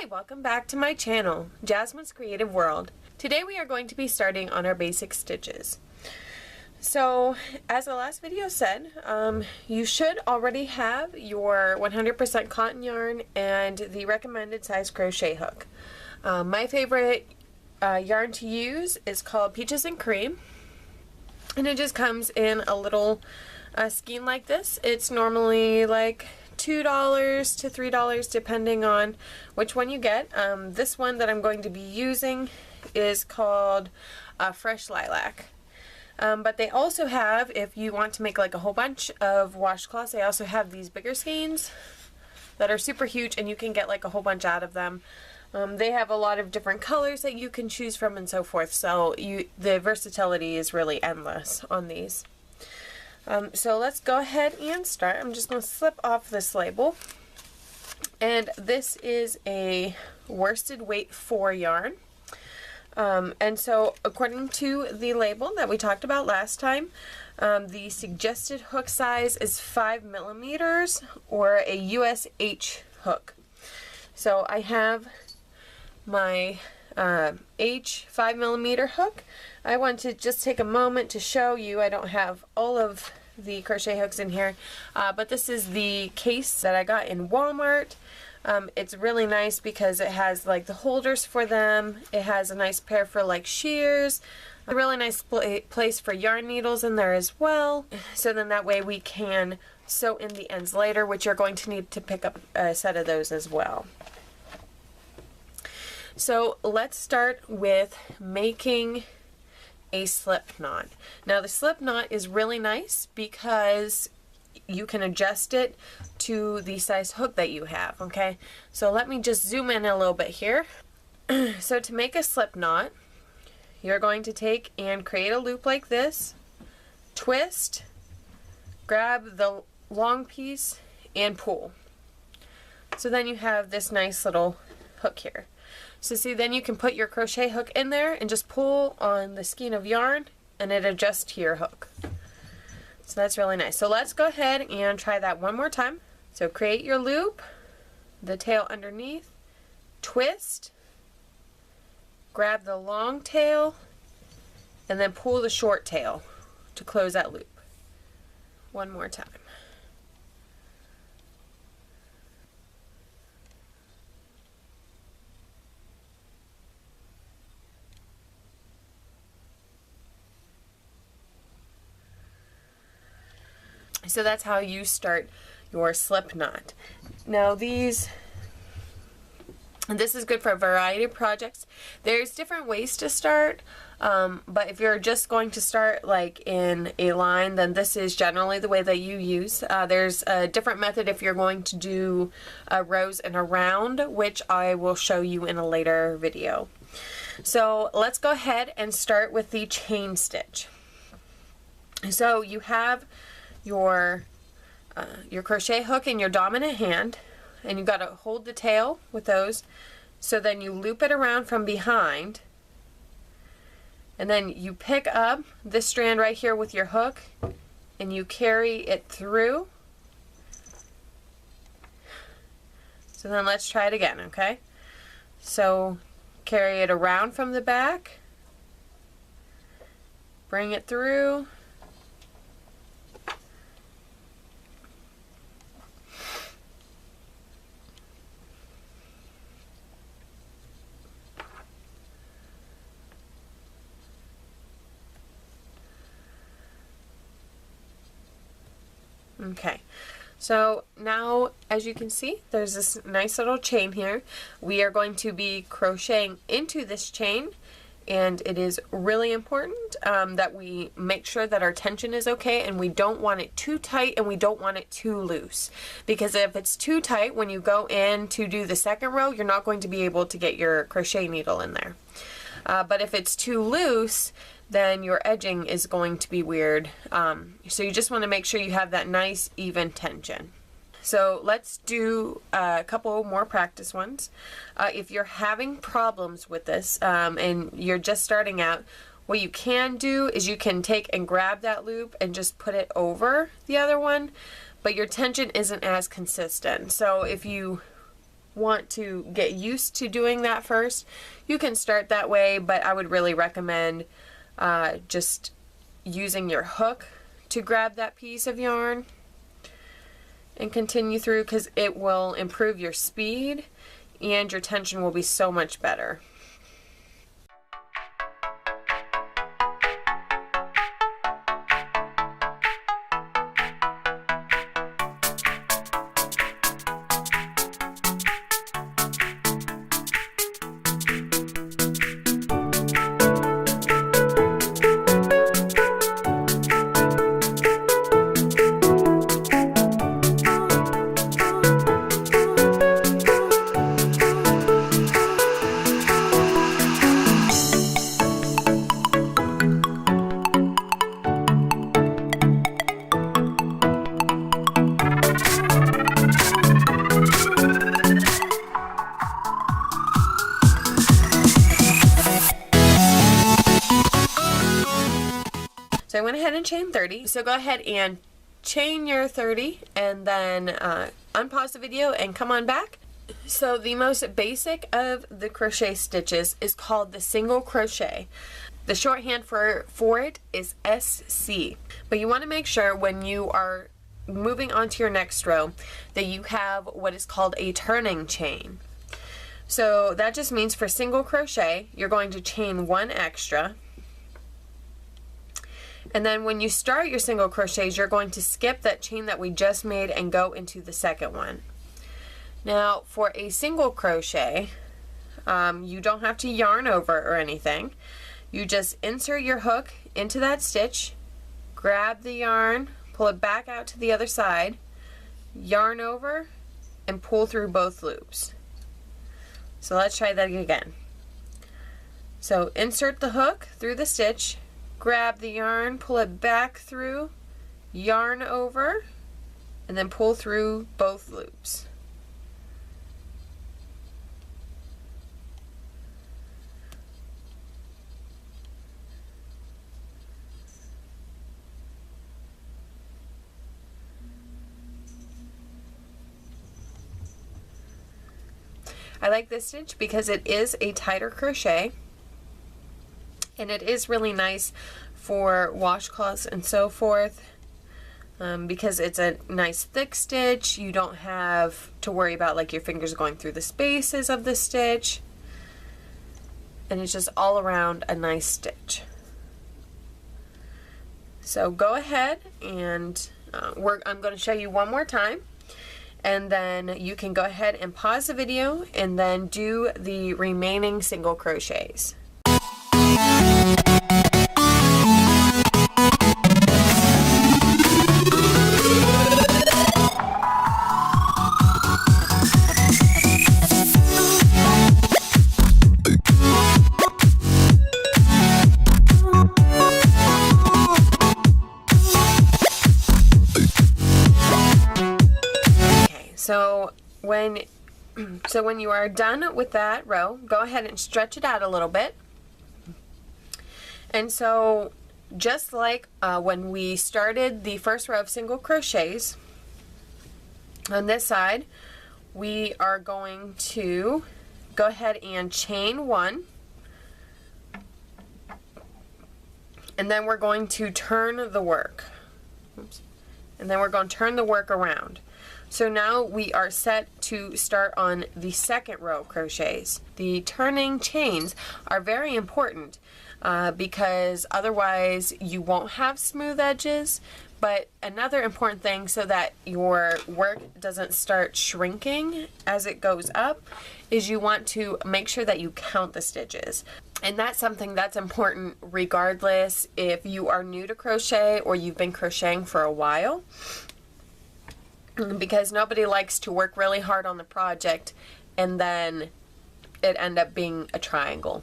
Hi, welcome back to my channel, Jasmine's Creative World. Today we are going to be starting on our basic stitches. So, as the last video said, you should already have your 100% cotton yarn and the recommended size crochet hook. My favorite yarn to use is called Peaches and Cream, and it just comes in a little skein like this. It's normally like $2 to $3 depending on which one you get. This one that I'm going to be using is called Fresh Lilac. But they also have, if you want to make like a whole bunch of washcloths, they also have these bigger skeins that are super huge and you can get like a whole bunch out of them. They have a lot of different colors that you can choose from and so forth, so the versatility is really endless on these. So let's go ahead and start. I'm just going to slip off this label. And this is a worsted weight 4 yarn. And so according to the label that we talked about last time, the suggested hook size is 5 millimeters or a US-H hook. So I have my H 5 millimeter hook. I want to just take a moment to show you. I don't have all of the crochet hooks in here, but this is the case that I got in Walmart. It's really nice because it has like the holders for them. It has a nice pair for like shears, a really nice place for yarn needles in there as well. So then that way we can sew in the ends later, which you're going to need to pick up a set of those as well. So let's start with making a slip knot. Now the slip knot is really nice because you can adjust it to the size hook that you have, okay? So let me just zoom in a little bit here. So to make a slip knot, you're going to take and create a loop like this, twist, grab the long piece, and pull. So then you have this nice little hook here. So see, then you can put your crochet hook in there and just pull on the skein of yarn and it adjusts to your hook. So that's really nice. So let's go ahead and try that one more time. So create your loop, the tail underneath, twist, grab the long tail, and then pull the short tail to close that loop. One more time. So that's how you start your slip knot. Now this is good for a variety of projects. There's different ways to start, but if you're just going to start like in a line, then this is generally the way that you use. There's a different method if you're going to do rows and around, which I will show you in a later video. So let's go ahead and start with the chain stitch. So you have your crochet hook in your dominant hand, and you've got to hold the tail with those. So then you loop it around from behind, and then you pick up this strand right here with your hook and you carry it through. So then let's try it again, okay? So carry it around from the back, bring it through, okay. So now, as you can see, there's this nice little chain here. We are going to be crocheting into this chain, and it is really important that we make sure that our tension is okay, and we don't want it too tight and we don't want it too loose, because if it's too tight when you go in to do the second row, you're not going to be able to get your crochet needle in there. But if it's too loose, then your edging is going to be weird. So you just want to make sure you have that nice even tension. So let's do a couple more practice ones. If you're having problems with this and you're just starting out, what you can do is you can take and grab that loop and just put it over the other one, but your tension isn't as consistent. So if you want to get used to doing that first, you can start that way, but I would really recommend just using your hook to grab that piece of yarn and continue through, because it will improve your speed and your tension will be so much better. So I went ahead and chained 30. So go ahead and chain your 30 and then unpause the video and come on back. So the most basic of the crochet stitches is called the single crochet. The shorthand for it is SC. But you want to make sure when you are moving on to your next row that you have what is called a turning chain. So that just means for single crochet, you're going to chain one extra. And then when you start your single crochets, you're going to skip that chain that we just made and go into the second one. Now for a single crochet, you don't have to yarn over or anything. You just insert your hook into that stitch, grab the yarn, pull it back out to the other side, yarn over, and pull through both loops. So let's try that again. So insert the hook through the stitch, grab the yarn, pull it back through, yarn over, and then pull through both loops. I like this stitch because it is a tighter crochet. And it is really nice for washcloths and so forth because it's a nice thick stitch. You don't have to worry about like your fingers going through the spaces of the stitch. And it's just all around a nice stitch. So go ahead and I'm going to show you one more time. And then you can go ahead and pause the video and then do the remaining single crochets. So when you are done with that row, go ahead and stretch it out a little bit. And so just like when we started the first row of single crochets, on this side, we are going to go ahead and chain one. And then we're going to turn the work. Oops. And then we're going to turn the work around. So now we are set to start on the second row of crochets. The turning chains are very important because otherwise you won't have smooth edges. But another important thing so that your work doesn't start shrinking as it goes up is you want to make sure that you count the stitches. And that's something that's important regardless if you are new to crochet or you've been crocheting for a while. Because nobody likes to work really hard on the project and then it end up being a triangle.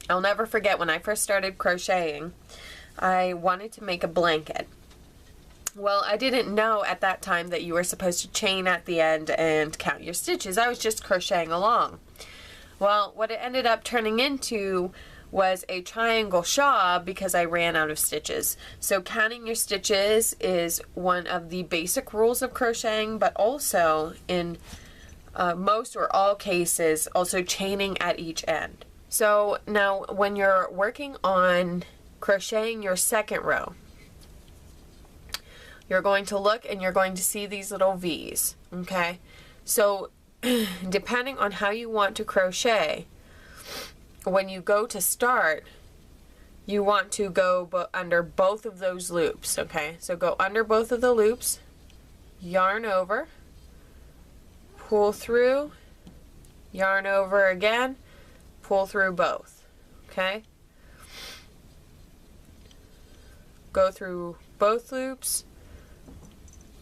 I'll never forget when I first started crocheting, I wanted to make a blanket. Well, I didn't know at that time that you were supposed to chain at the end and count your stitches. I was just crocheting along. Well, what it ended up turning into was a triangle shawl because I ran out of stitches. So counting your stitches is one of the basic rules of crocheting, but also in most or all cases, also chaining at each end. So now when you're working on crocheting your second row, you're going to look and you're going to see these little V's, okay? So depending on how you want to crochet, when you go to start, you want to go under both of those loops, okay? So go under both of the loops, yarn over, pull through, yarn over again, pull through both, okay? Go through both loops,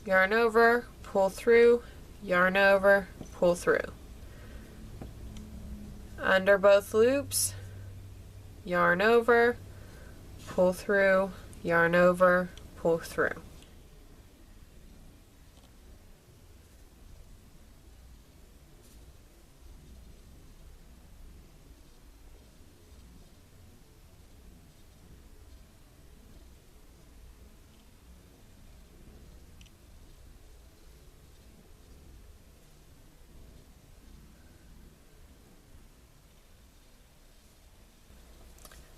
yarn over, pull through, yarn over, pull through. Under both loops, yarn over, pull through, yarn over, pull through.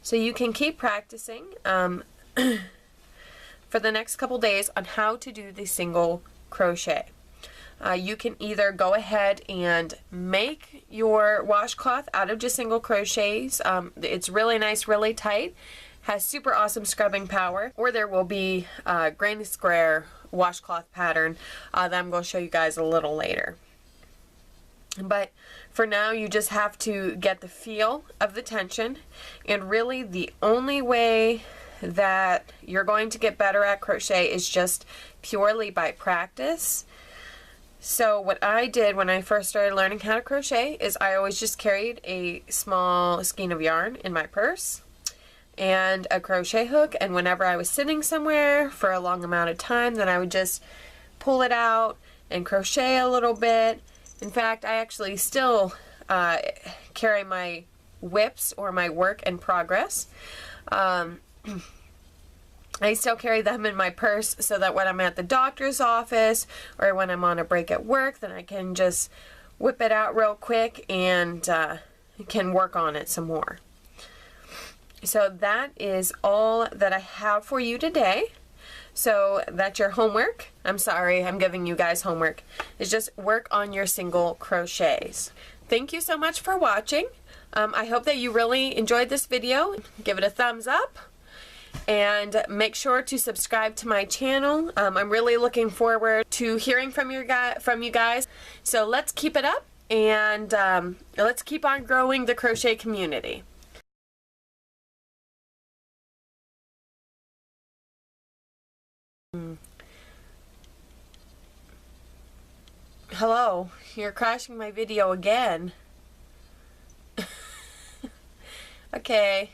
So you can keep practicing for the next couple days on how to do the single crochet. You can either go ahead and make your washcloth out of just single crochets. It's really nice, really tight, has super awesome scrubbing power, or there will be a granny square washcloth pattern that I'm going to show you guys a little later. But for now, you just have to get the feel of the tension, and really the only way that you're going to get better at crochet is just purely by practice. So what I did when I first started learning how to crochet is I always just carried a small skein of yarn in my purse and a crochet hook, and whenever I was sitting somewhere for a long amount of time, then I would just pull it out and crochet a little bit. In fact, I actually still carry my whips or my work in progress. I still carry them in my purse so that when I'm at the doctor's office or when I'm on a break at work, then I can just whip it out real quick and can work on it some more. So that is all that I have for you today. So that's your homework. I'm sorry, I'm giving you guys homework. It's just work on your single crochets. Thank you so much for watching. I hope that you really enjoyed this video. Give it a thumbs up and make sure to subscribe to my channel. I'm really looking forward to hearing from you guys. So let's keep it up and let's keep on growing the crochet community. Hello, you're crashing my video again. Okay.